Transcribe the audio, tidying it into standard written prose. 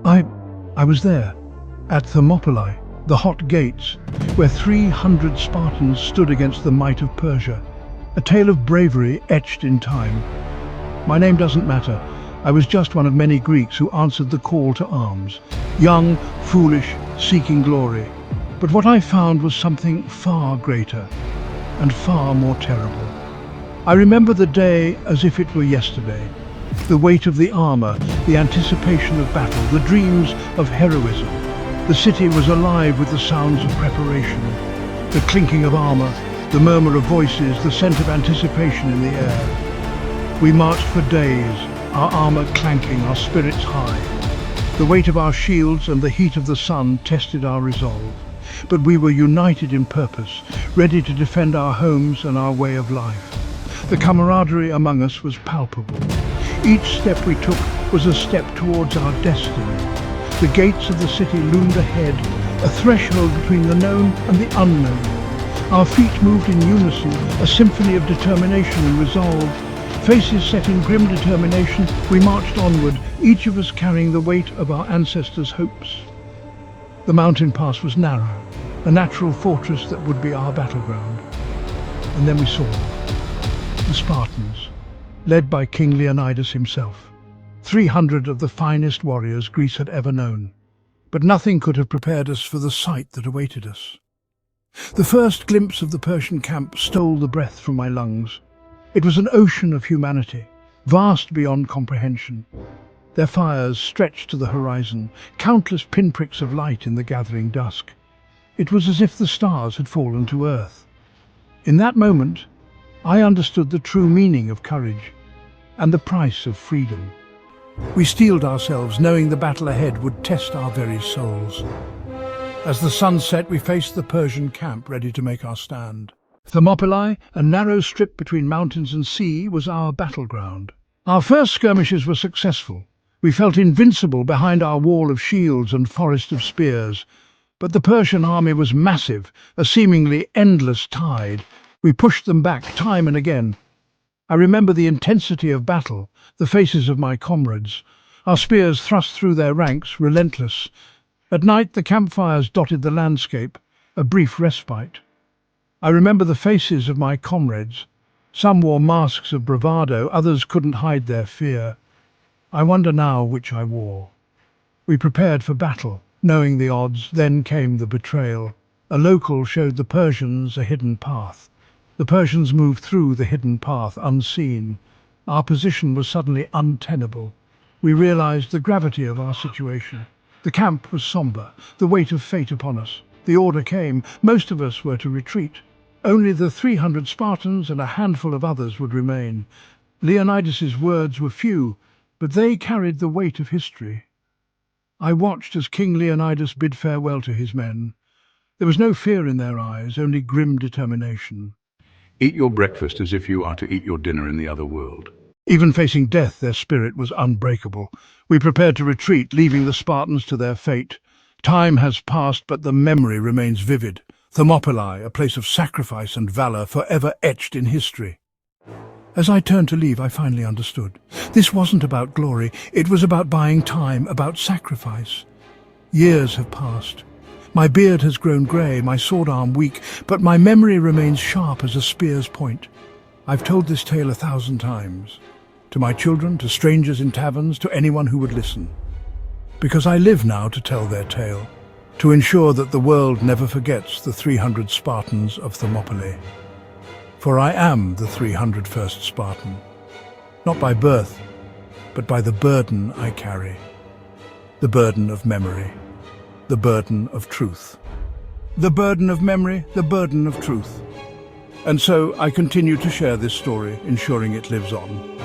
I, I was there, at Thermopylae, the hot gates, where 300 Spartans stood against the might of Persia, a tale of bravery etched in time. My name doesn't matter. I was just one of many Greeks who answered the call to arms, young, foolish, seeking glory. But what I found was something far greater and far more terrible. I remember the day as if it were yesterday. The weight of the armor, the anticipation of battle, the dreams of heroism. The city was alive with the sounds of preparation, the clinking of armor, the murmur of voices, the scent of anticipation in the air. We marched for days, our armor clanking, our spirits high. The weight of our shields and the heat of the sun tested our resolve. But we were united in purpose, ready to defend our homes and our way of life. The camaraderie among us was palpable. Each step we took was a step towards our destiny. The gates of the city loomed ahead, a threshold between the known and the unknown. Our feet moved in unison, a symphony of determination and resolve. Faces set in grim determination, we marched onward, each of us carrying the weight of our ancestors' hopes. The mountain pass was narrow, a natural fortress that would be our battleground. And then we saw the Spartans, led by King Leonidas himself. 300 of the finest warriors Greece had ever known. But nothing could have prepared us for the sight that awaited us. The first glimpse of the Persian camp stole the breath from my lungs. It was an ocean of humanity, vast beyond comprehension. Their fires stretched to the horizon, countless pinpricks of light in the gathering dusk. It was as if the stars had fallen to earth. In that moment, I understood the true meaning of courage and the price of freedom. We steeled ourselves, knowing the battle ahead would test our very souls. As the sun set, we faced the Persian camp, ready to make our stand. Thermopylae, a narrow strip between mountains and sea, was our battleground. Our first skirmishes were successful. We felt invincible behind our wall of shields and forest of spears. But the Persian army was massive, a seemingly endless tide. We pushed them back time and again. I remember the intensity of battle, the faces of my comrades. Our spears thrust through their ranks, relentless. At night, the campfires dotted the landscape, a brief respite. I remember the faces of my comrades. Some wore masks of bravado, others couldn't hide their fear. I wonder now which I wore. We prepared for battle, knowing the odds. Then came the betrayal. A local showed the Persians a hidden path. The Persians moved through the hidden path, unseen. Our position was suddenly untenable. We realized the gravity of our situation. The camp was somber, the weight of fate upon us. The order came. Most of us were to retreat. Only the 300 Spartans and a handful of others would remain. Leonidas's words were few, but they carried the weight of history. I watched as King Leonidas bid farewell to his men. There was no fear in their eyes, only grim determination. Eat your breakfast as if you are to eat your dinner in the other world. Even facing death, their spirit was unbreakable. We prepared to retreat, leaving the Spartans to their fate. Time has passed, but the memory remains vivid. Thermopylae, a place of sacrifice and valor, forever etched in history. As I turned to leave, I finally understood. This wasn't about glory, it was about buying time, about sacrifice. Years have passed. My beard has grown grey, my sword arm weak, but my memory remains sharp as a spear's point. I've told this tale 1,000 times. To my children, to strangers in taverns, to anyone who would listen. Because I live now to tell their tale, to ensure that the world never forgets the 300 Spartans of Thermopylae. For I am the 301st Spartan, not by birth, but by the burden I carry. The burden of memory, the burden of truth. The burden of memory, the burden of truth. And so I continue to share this story, ensuring it lives on.